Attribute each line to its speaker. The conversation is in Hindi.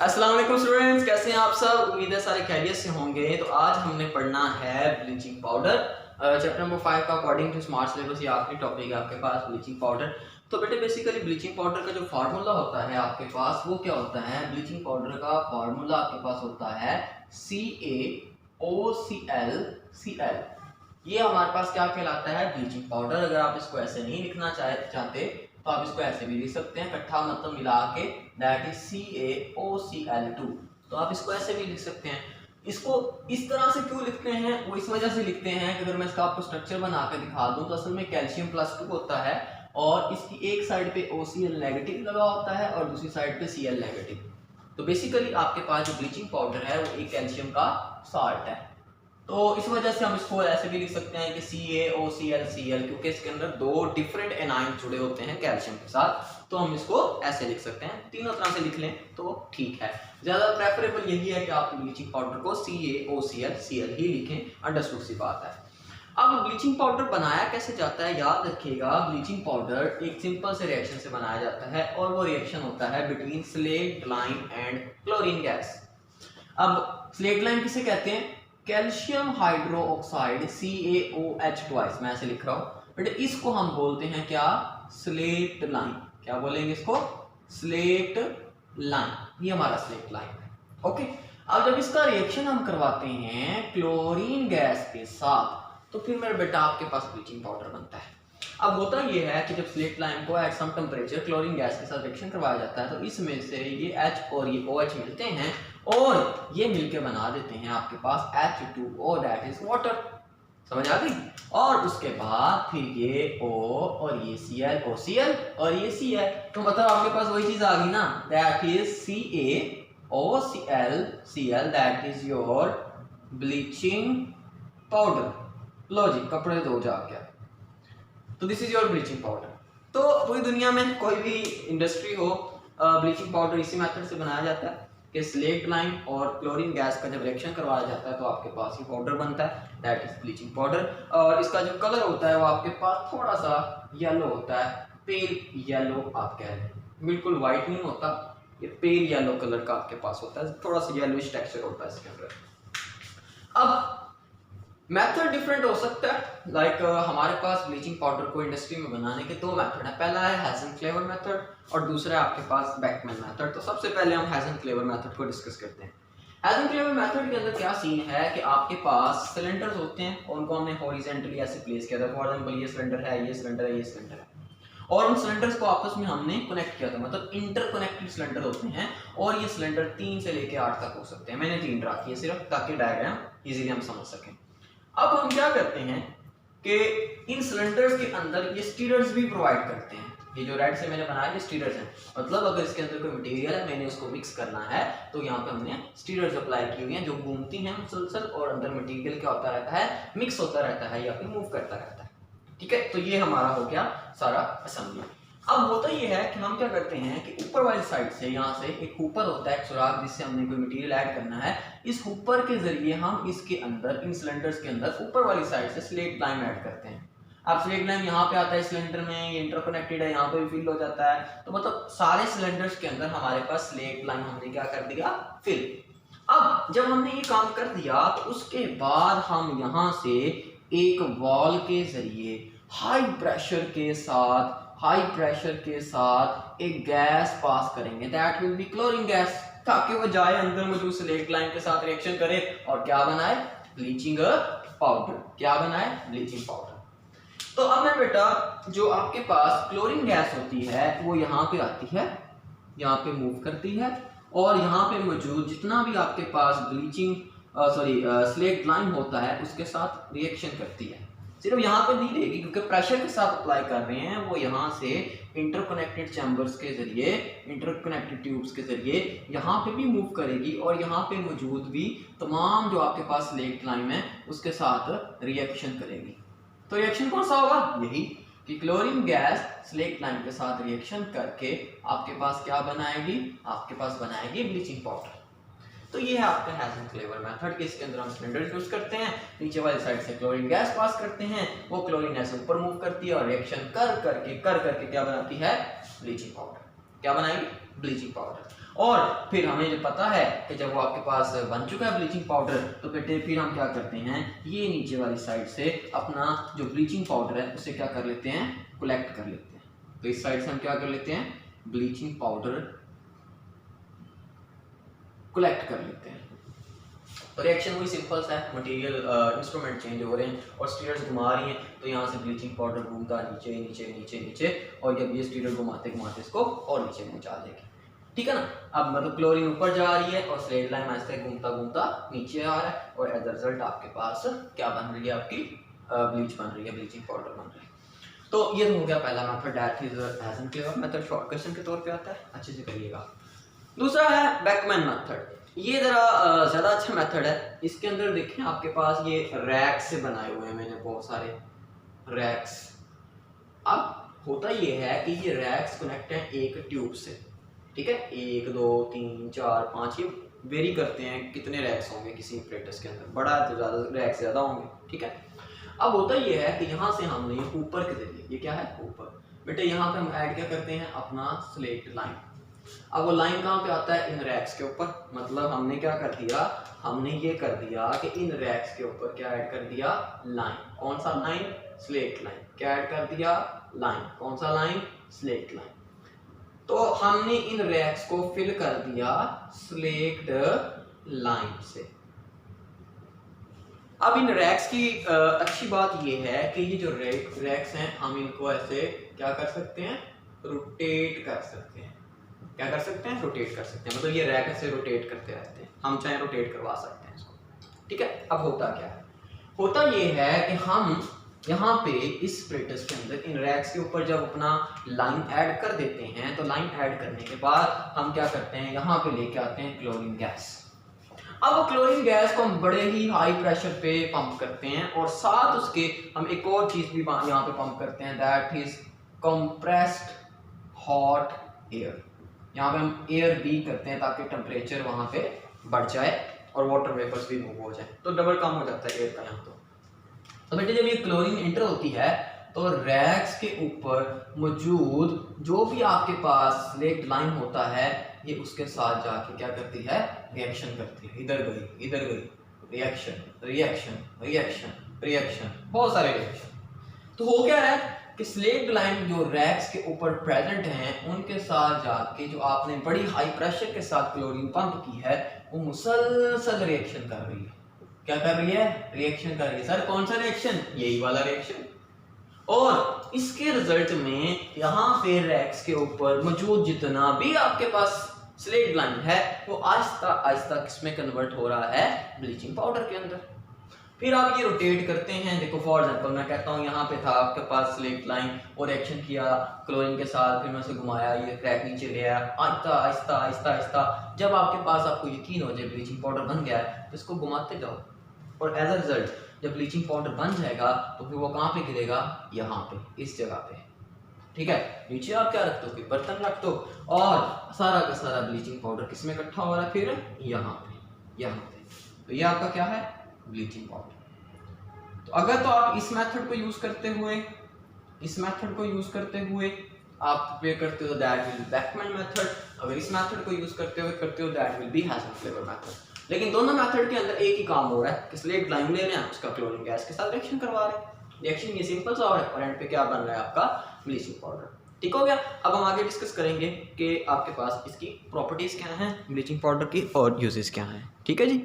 Speaker 1: अस्सलाम वालेकुम स्टूडेंट्स, कैसे हैं आप सब। उम्मीद है सारे खैरियत से होंगे। तो आज हमने पढ़ना है ब्लीचिंग पाउडर। चैप्टर नंबर 5 का अकॉर्डिंग टू स्मार्ट सिलेबस ये आखिरी टॉपिक है आपके पास, ब्लीचिंग पाउडर। तो बेटे बेसिकली ब्लीचिंग पाउडर का जो फार्मूला होता है आपके पास वो क्या होता है। ब्लीचिंग पाउडर का फार्मूला आपके पास होता है CaOCl। ये हमारे पास क्या कहलाता है, ब्लीचिंग पाउडर। अगर आप इसको ऐसे नहीं लिखना चाहते तो आप इसको ऐसे भी लिख सकते हैं, इकट्ठा मतलब मिला के, दैट इज CaOCl2। तो आप इसको ऐसे भी लिख सकते हैं। इसको इस तरह से क्यों लिखते हैं, वो इस वजह से लिखते हैं कि अगर मैं इसका आपको स्ट्रक्चर बना के दिखा दूं तो असल में कैल्शियम +2 होता है और इसकी एक साइड पे OCl नेगेटिव लगा होता है और दूसरी साइड पे Cl नेगेटिव। तो बेसिकली आपके पास जो ब्लीचिंग पाउडर है वो एक कैल्शियम का साल्ट है। तो इस वजह से हम इसको ऐसे भी लिख सकते हैं कि CaOClCl, क्योंकि इसके अंदर दो डिफरेंट एनाइन जुड़े होते हैं कैल्शियम के साथ। तो हम इसको ऐसे लिख सकते हैं, तीनों तरह से लिख लें तो ठीक है। ज्यादा प्रेफरेबल यही है कि आप ब्लीचिंग पाउडर को CaOClCl ही लिखें, अंडरस्टूड सी बात है। अब ब्लीचिंग पाउडर बनाया कैसे जाता है, याद रखिएगा। ब्लीचिंग पाउडर एक सिंपल से रिएक्शन से बनाया जाता है और वो रिएक्शन होता है between slate lime and chlorine gas. अब स्लेट लाइम किसे कहते हैं, कैल्शियम हाइड्रोक्साइड CaOH2। मैं ऐसे लिख रहा हूं बट इसको हम बोलते हैं क्या, स्लेट लाइम। क्या बोलेंगे इसको, स्लेट लाइम। ये हमारा स्लेट लाइम है। ओके, अब जब इसका रिएक्शन हम करवाते हैं क्लोरीन गैस के साथ तो फिर मेरे बेटा आपके पास ब्लीचिंग पाउडर बनता है। अब होता ये है कि जब स्लेट लाइम को at some temperature chlorine gas के साथ रिएक्शन करवाया जाता है तो इसमें से ये H और ये OH मिलते हैं और ये मिलके बना देते हैं आपके पास H2O, दैट इज वाटर। समझ आ गई। और उसके बाद फिर ये O और ये Cl, OCl और ये Cl। तो मतलब आपके पास वही चीज आ गई ना, that is CaOClCl, that is your bleaching powder. लो जी, कपड़े धो जाके। तो this is your bleaching powder. तो पूरी दुनिया में कोई भी इंडस्ट्री हो, ब्लीचिंग पाउडर इसी मेथड से बनाया जाता है कि स्लेट लाइम और क्लोरीन गैस का जब रिएक्शन करवाया जाता है तो आपके पास ये पाउडर बनता है, दैट इज ब्लीचिंग पाउडर। और इसका जो कलर होता है वो आपके पास थोड़ा सा येलो होता है, पेल येलो आप कह रहे हैं, बिल्कुल व्हाइट नहीं होता, ये पेल येलो कलर का आपके पास होता है, थोड़ा सा येलोइश टेक्सचर होता है इसके अंदर। अब मेथड डिफरेंट हो सकता है। लाइक हमारे पास ब्लीचिंग पाउडर को इंडस्ट्री में बनाने के दो मेथड है। पहला है हेज़ेनक्लेवर मेथड और दूसरा है आपके पास बेकमैन मेथड। तो सबसे पहले हम हेज़ेनक्लेवर मेथड को डिस्कस करते हैं। हेज़ेनक्लेवर मेथड के अंदर क्या सीन है कि आपके पास सिलेंडर्स होते हैं और उनको हमने हॉरिजॉन्टली ऐसे प्लेस किया था। फॉर एग्जांपल ये सिलेंडर है, ये सिलेंडर है, ये सिलेंडर है, और उन सिलेंडर्स को आपस में हमने कनेक्ट किया था, मतलब इंटरकनेक्टेड सिलेंडर होते हैं। और ये सिलेंडर 3 से लेके 8 तक हो सकते हैं। मैंने 3 ड्रा किए सिर्फ ताकि डायग्राम इजीली हम समझ सकें। अब हम क्या करते हैं कि इन सिलेंडर्स के अंदर ये स्टीरर्स भी प्रोवाइड करते हैं। ये जो रेड से मैंने बनाया ये स्टीरर्स हैं, मतलब अगर इसके अंदर कोई मटेरियल है मैंने उसको मिक्स करना है तो यहाँ पे हमने स्टीरर्स अप्लाई की हुई हैं जो घूमती हैं मुसलसल और अंदर मटेरियल क्या होता रहता है, मिक्स होता रहता है या फिर मूव करता रहता है। ठीक है, तो ये हमारा हो गया सारा असेंबली। अब होता ये है कि हम क्या करते हैं कि ऊपर वाली साइड से यहाँ से एक हुपर होता है, एक सुराख जिससे हमने कोई मटेरियल ऐड करना है। इस हुपर के जरिए हम इसके अंदर, इन सिलेंडर्स के अंदर ऊपर वाली साइड से स्लेट लाइम ऐड करते हैं। अब स्लेट लाइम यहाँ पे आता है सिलेंडर में, ये इंटरकनेक्टेड है, यहाँ पे भी फिल हो जाता है। तो मतलब सारे सिलेंडर्स के अंदर हमारे पास स्लेट लाइम हमने क्या कर दिया, फिल। अब जब हमने ये काम कर दिया तो उसके बाद हम यहाँ से एक वॉल के जरिए हाई प्रेशर के साथ एक गैस पास करेंगे, that will be chlorine gas, ताकि वो जाए अंदर मौजूद स्लेट लाइम के साथ रिएक्शन करे और क्या बनाए, ब्लीचिंग पाउडर। क्या बनाए, ब्लीचिंग पाउडर। तो अब मैं बेटा जो आपके पास क्लोरीन गैस होती है वो यहाँ पे आती है, यहाँ पे मूव करती है और यहाँ पे मौजूद जितना भी आपके पास ब्लीचिंग स्लेट लाइम होता है उसके साथ रिएक्शन करती है। सिर्फ यहाँ पे नहीं रहेगी क्योंकि प्रेशर के साथ अप्लाई कर रहे हैं, वो यहाँ से इंटरकनेक्टेड चैम्बर्स के जरिए, इंटरकनेक्टेड ट्यूब्स के जरिए यहाँ पे भी मूव करेगी और यहाँ पे मौजूद भी तमाम जो आपके पास स्लेट लाइम है उसके साथ रिएक्शन करेगी। तो रिएक्शन कौन सा होगा, यही कि क्लोरीन गैस स्लेट लाइम के साथ रिएक्शन करके आपके पास क्या बनाएगी, आपके पास बनाएगी ब्लीचिंग पाउडर। तो ये है आपका हेज़ेनक्लेवर मेथड कि इसके अंदर हम सिलेंडर यूज करते हैं, नीचे वाली साइड से क्लोरीन गैस पास करते हैं, वो क्लोरीन ऐसे ऊपर मूव करती है और रिएक्शन कर करके क्या बनाती है, ब्लीचिंग पाउडर। क्या बनाएगी, ब्लीचिंग पाउडर। और फिर हमें जो पता है कि जब वो आपके पास बन चुका है ब्लीचिंग पाउडर, तो बेटे फिर हम क्या करते हैं, ये नीचे वाली साइड से अपना जो ब्लीचिंग पाउडर है उसे क्या कर लेते हैं, कलेक्ट कर लेते हैं। तो इस साइड से हम क्या कर लेते हैं, ब्लीचिंग पाउडर कलेक्ट कर लेते हैं। तो रिएक्शन वही सिंपल सा है, मटेरियल इंस्ट्रूमेंट चेंज हो रहे हैं और स्टीयर्स घुमा रही हैं, तो यहाँ से ब्लीचिंग पाउडर घूमता नीचे नीचे नीचे नीचे, और जब ये स्टीयर घुमाते घुमाते इसको और नीचे पहुँचा देगी, ठीक है ना। अब मतलब क्लोरीन ऊपर जा रही है और स्लेट लाइन ऐसे घूमता घूमता नीचे आ रहा है, और एज अ रिजल्ट आपके पास क्या बन रही है, आपकी ब्लीच बन रही है, ब्लीचिंग पाउडर बन रही है। तो ये तो हो गया पहला method, that is हैजन clever method, short question के तौर पे आता है, अच्छे से करिएगा। दूसरा है बैकमैन मेथड, ये ज़रा ज़्यादा अच्छा मेथड है। इसके अंदर देखें आपके पास ये रैक्स से बनाए हुए हैं मैंने, बहुत सारे रैक्स। अब होता ये है कि ये रैक्स कनेक्ट हैं एक ट्यूब से, ठीक है, 1 2 3 4 5, ये वेरी करते हैं कितने रैक्स होंगे किसी एपरेटस के अंदर, बड़ा है तो ज़्यादा रैक्स ज़्यादा होंगे, ठीक है। अब होता ये है कि यहाँ से हमने ऊपर के जरिए, ये क्या है ऊपर, बेटे यहाँ पे हम ऐड क्या करते हैं, अपना स्लेट लाइन। अब वो लाइन कहाँ पे आता है, इन रैक्स के ऊपर। मतलब हमने क्या कर दिया, हमने ये कर दिया कि इन रैक्स के ऊपर क्या ऐड कर दिया, लाइन। कौन सा लाइन, स्लेट लाइन। क्या ऐड कर दिया, लाइन। कौन सा लाइन, स्लेट लाइन। तो हमने इन रैक्स को फिल कर दिया स्लेक्ड लाइन से। अब इन रैक्स की अच्छी बात ये है कि ये जो रैक्स हैं हम इनको ऐसे क्या कर सकते हैं, रोटेट कर सकते हैं। क्या कर सकते हैं, रोटेट कर सकते हैं। मतलब ये रैक ऐसे रोटेट करते रहते हैं, हम चाहे रोटेट करवा सकते हैं इसको, ठीक है। अब होता क्या है, होता ये है कि हम यहाँ पे इस स्प्रेटस के अंदर इन रैक्स के ऊपर जब अपना लाइन ऐड कर देते हैं, तो लाइन ऐड करने के बाद हम क्या करते हैं, यहाँ पे लेके आते हैं क्लोरीन गैस। अब क्लोरीन गैस को हम बड़े ही हाई प्रेशर पे पंप करते हैं, और साथ उसके हम एक और चीज भी यहाँ पे पंप करते हैं, that is compressed hot air. यहाँ पे हम एयर भी करते हैं ताकि टेम्परेचर वहाँ पे बढ़ जाए और वाटर वेपर्स भी मूव हो जाए, तो डबल काम हो जाता है एयर का यहाँ। तो बेटे जब ये क्लोरीन इंटर होती है तो रैक्स के ऊपर मौजूद जो भी आपके पास स्लेट लाइन होता है, ये उसके साथ जाके क्या करती है, रिएक्शन करती है। इधर गई रिएक्शन रिएक्शन रिएक्शन रिएक्शन, बहुत सारे रिएक्शन। तो हो क्या है कि स्लेट लाइन जो रैक्स के ऊपर प्रेजेंट हैं उनके साथ जाके जो आपने बड़ी हाई प्रेशर के साथ क्लोरीन पंप की है, वो मुसलसल रिएक्शन कर रही है। क्या कर रही है, रिएक्शन कर रही है। सर कौन सा रिएक्शन, यही वाला रिएक्शन। और इसके रिजल्ट में यहाँ पे रैक्स के ऊपर मौजूद जितना भी आपके पास स्लेट लाइन है, वो आहिस्ता आहिस्ता किसमें कन्वर्ट हो रहा है, ब्लीचिंग पाउडर के अंदर। फिर आप ये रोटेट करते हैं। देखो फॉर एग्जांपल मैं कहता हूँ यहाँ पे था आपके पास स्लेट लाइन, और रिएक्शन किया क्लोरीन के साथ, फिर मैं उसे घुमाया, ये क्रैक नीचे ले आया, आहिस्ता आहिस्ता आहिस्ता आहिस्ता। जब आपके पास आपको यकीन हो जाए ब्लीचिंग पाउडर बन गया है, तो इसको घुमाते जाओ, और एज अ रिजल्ट जब ब्लीचिंग पाउडर बन जाएगा तो फिर वो कहाँ पे गिरेगा, यहाँ पे, इस जगह पे, ठीक है। नीचे आप क्या रख दो, बर्तन रख दो, और सारा का सारा ब्लीचिंग पाउडर किसमें इकट्ठा हो रहा है, फिर यहाँ पे, यहाँ पे। तो ये आपका क्या है, ब्लीचिंग पाउडर। तो अगर तो आप इस मेथड को यूज करते हुए, इस मेथड को यूज करते हुए आप प्रिपेयर करते हो, that will be Beckmann method. अगर इस मेथड को यूज करते हो that will be हैजन clever method. लेकिन दोनों मेथड के अंदर एक ही काम हो रहा है कि स्लेट लाइन ले रहे हैं, उसका क्लोरीन गैस के साथ रिएक्शन करवा रहे हैं। रिएक्शन ये सिंपल सा और एंड पे क्या बन रहा है, आपका ब्लीचिंग पाउडर। ठीक हो गया। अब हम आगे डिस्कस करेंगे कि आपके पास इसकी प्रॉपर्टीज क्या हैं ब्लीचिंग पाउडर की, और यूजेस क्या हैं। ठीक है जी।